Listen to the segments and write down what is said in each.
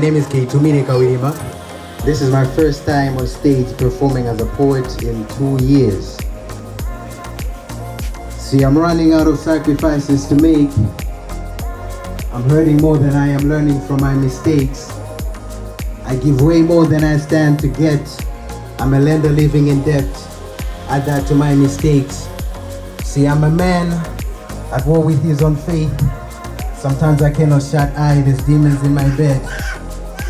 name is Keitumire Kawirima. This is my first time on stage performing as a poet in 2 years. See, I'm running out of sacrifices to make. I'm hurting more than I am learning from my mistakes. I give way more than I stand to get. I'm a lender living in debt. Add that to my mistakes. See, I'm a man at war with his own faith. Sometimes I cannot shut eye, there's demons in my bed.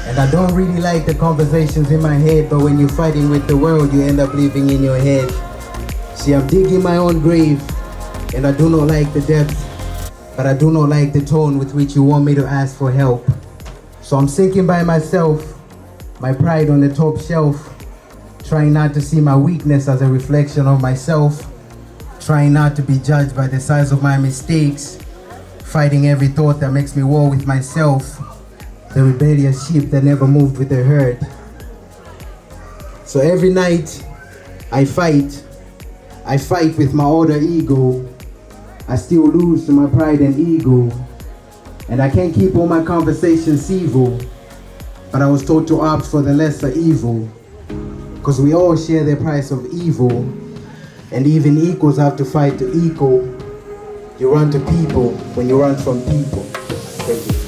And I don't really like the conversations in my head, but when you're fighting with the world, you end up living in your head. See, I'm digging my own grave, and I do not like the depth, but I do not like the tone with which you want me to ask for help. So I'm sinking by myself, my pride on the top shelf, trying not to see my weakness as a reflection of myself, trying not to be judged by the size of my mistakes, fighting every thought that makes me war with myself, the rebellious sheep that never moved with the herd. So every night I fight with my older ego. I still lose to my pride and ego, and I can't keep all my conversations civil, but I was taught to opt for the lesser evil, cause we all share the price of evil, and even equals have to fight to equal. You run to people when you run from people. Thank you.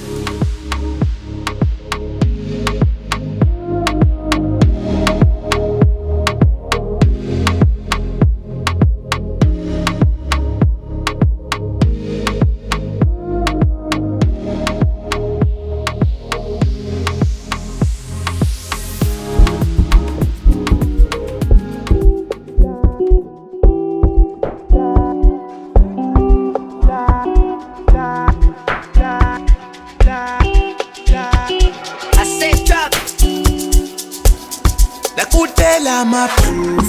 My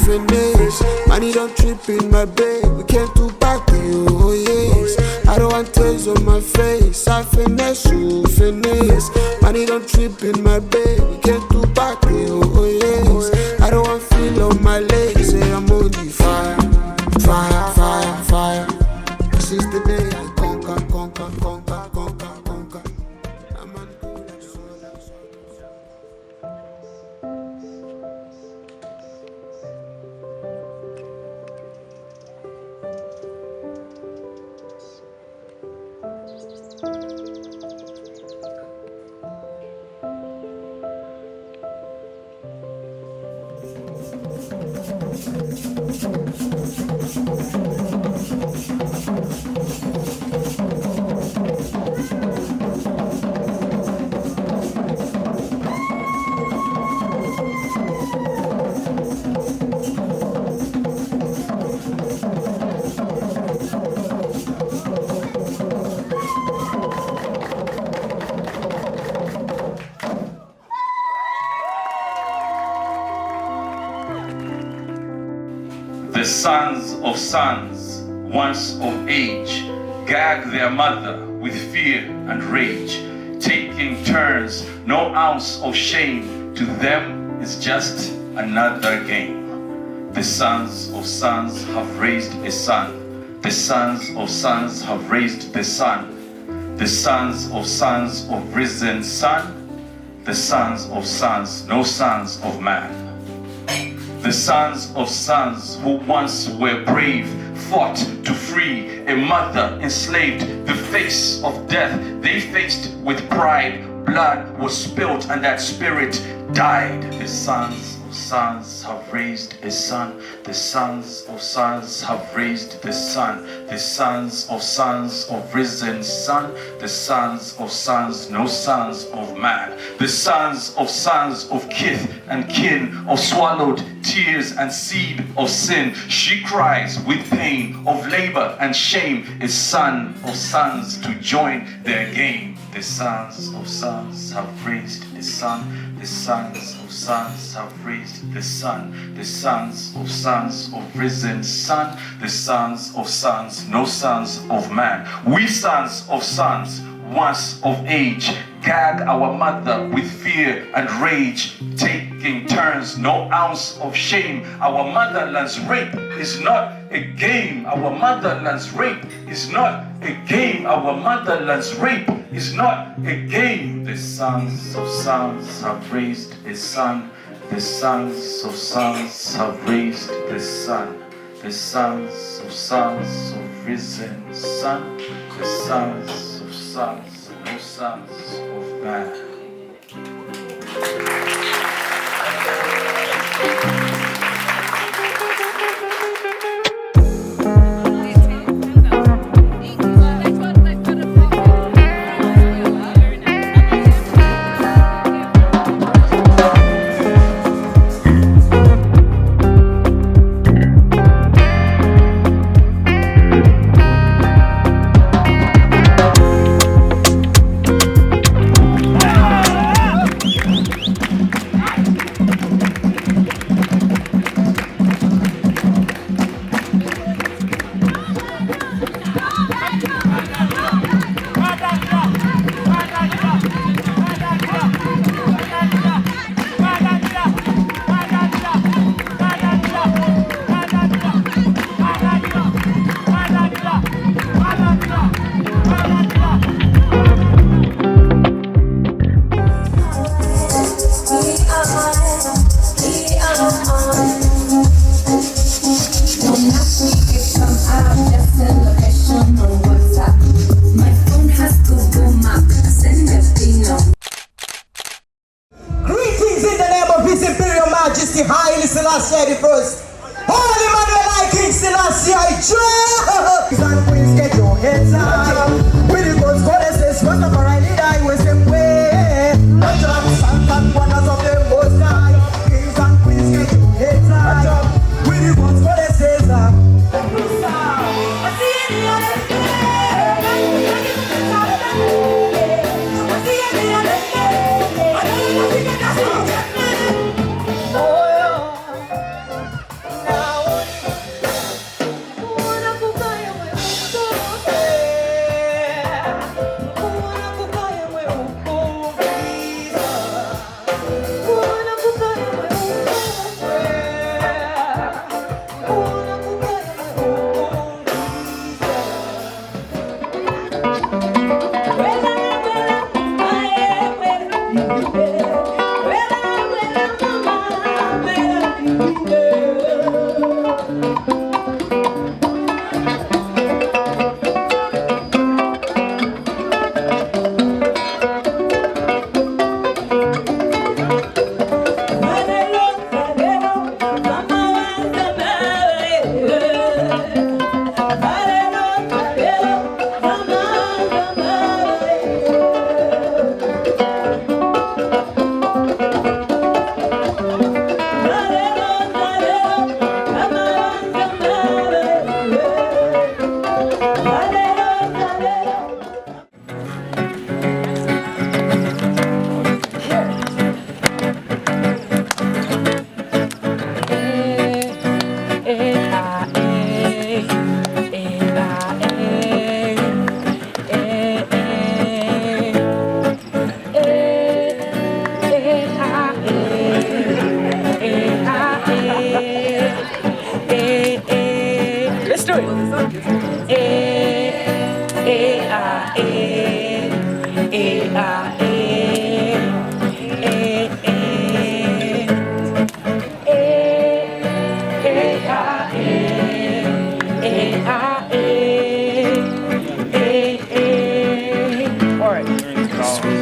finish. Money don't trip in my bed. We can't do back to you, oh yes. I don't want tears on my face. I finesse you, finish. Money don't trip in my bed. We can't do back to you, oh yes. I don't want feel on my legs. Say I'm on the fire, fire, fire, fire. Since the day I conquer, conquer, conquer, conquer, conquer. I'm on the The sons, once of age, gag their mother with fear and rage, taking turns, no ounce of shame. To them is just another game. The sons of sons have raised a son. The sons of sons have raised the son. The sons of risen sun. The sons of sons, no sons of man. The sons of sons who once were brave, fought to free a mother enslaved, the face of death they faced with pride. Blood was spilled and that spirit died. The sons of sons have raised a son. The sons of sons have raised the son. The sons of risen sun. The sons of sons, no sons of man. The sons of kith and kin, of swallowed tears and seed of sin. She cries with pain of labor and shame. A son of sons to join their game. The sons of sons have raised a son. The sons of sons have raised the son. The sons of risen sun. The sons of sons, no sons of man. We sons of sons, once of age, gag our mother with fear and rage, taking turns, no ounce of shame. Our motherland's rape is not a game. Our motherland's rape is not a game. Our motherland's rape is not a game. The sons of sons have raised a son. The sons of sons have raised the son. The sons of sons have risen son. The sons of sons, no sons of man. Haile Selassie the first. Holy Manuel King Selassie I Kings and queens, get your heads up. With the gods, goddesses, first of all I need I was them way. Not just and wonders of the most high. Kings and queens, get your heads up. With the gods, goddesses,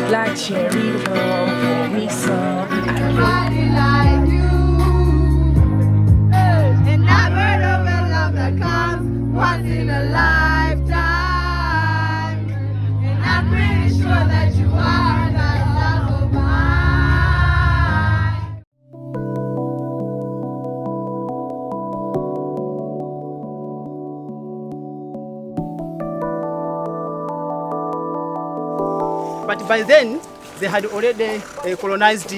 like cherry rum for me some. Nobody like you. And never know the love that comes once in a lifetime. And I'm pretty sure that you are that love of mine. But by then, they had already colonized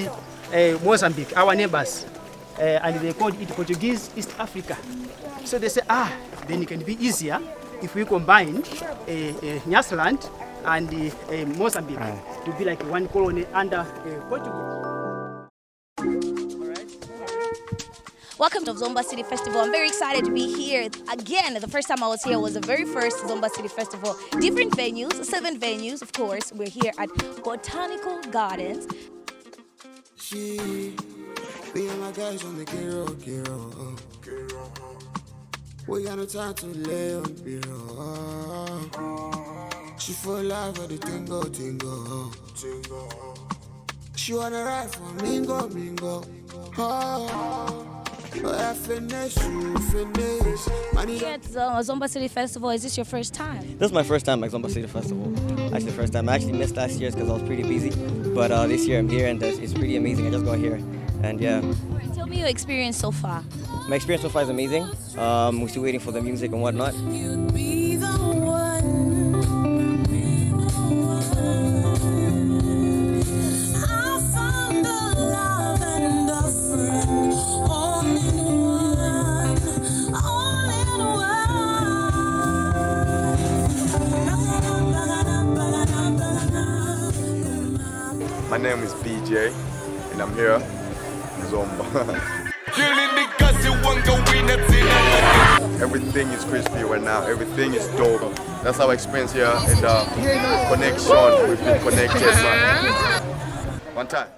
Mozambique, our neighbors, and they called it Portuguese East Africa. So they say, then it can be easier if we combine Nyasaland and Mozambique to be like one colony under Portugal. Welcome to Zomba City Festival. I'm very excited to be here again. The first time I was here was the very first Zomba City Festival. Different venues, 7 venues, of course. We're here at Botanical Gardens. Me and my guys on the Kiro. We got no time to lay on below. She full life of the tingo. She wanna ride for mingo. I finish. Money Here at Zomba City Festival, is this your first time? This is my first time at Zomba City Festival. Actually, first time. I actually missed last year's because I was pretty busy. But this year I'm here and it's pretty amazing. I just got here. And yeah. Tell me your experience so far. My experience so far is amazing. We're still waiting for the music and whatnot. My name is BJ, and I'm here in Zomba. Everything is crispy right now, everything is dope. That's our experience here, and connection, we've been connected, man. One time.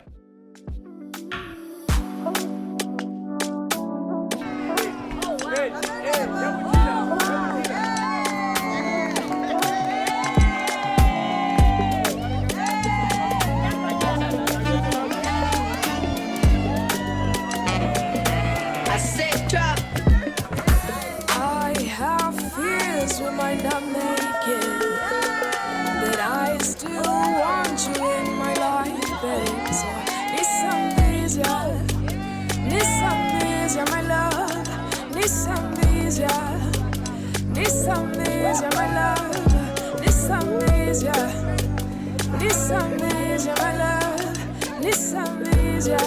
We might not make it, but I still want you in my life, babe. So Nisambizia, my love. Nisambizia, my love. Nisambizia, my love. Nisambizia.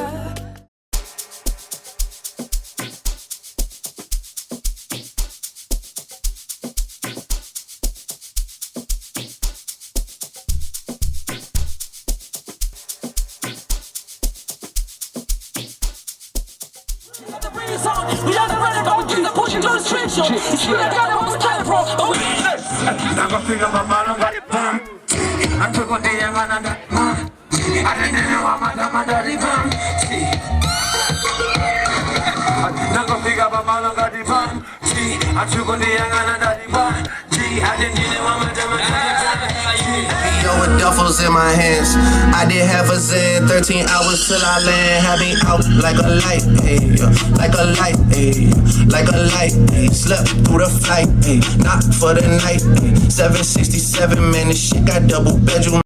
We are the running, but we keep the pushing to the street, yo. It's real, I got it, what's time for? Oh, yes! I'm gonna figure my man on the pan. I'm too good, they are on the man. I didn't know I'm on the pan. I'm gonna figure my man on the pan. I'm too good, they are on the pan. I didn't know I'm on the pan. With duffels in my hands, I did half a zen, 13 hours till I land. Had me out like a light, ayy, like a light, ayy, like a light, ayy. Slept through the flight, ayy, not for the night, ayy. 767, man, this shit got double bedroom.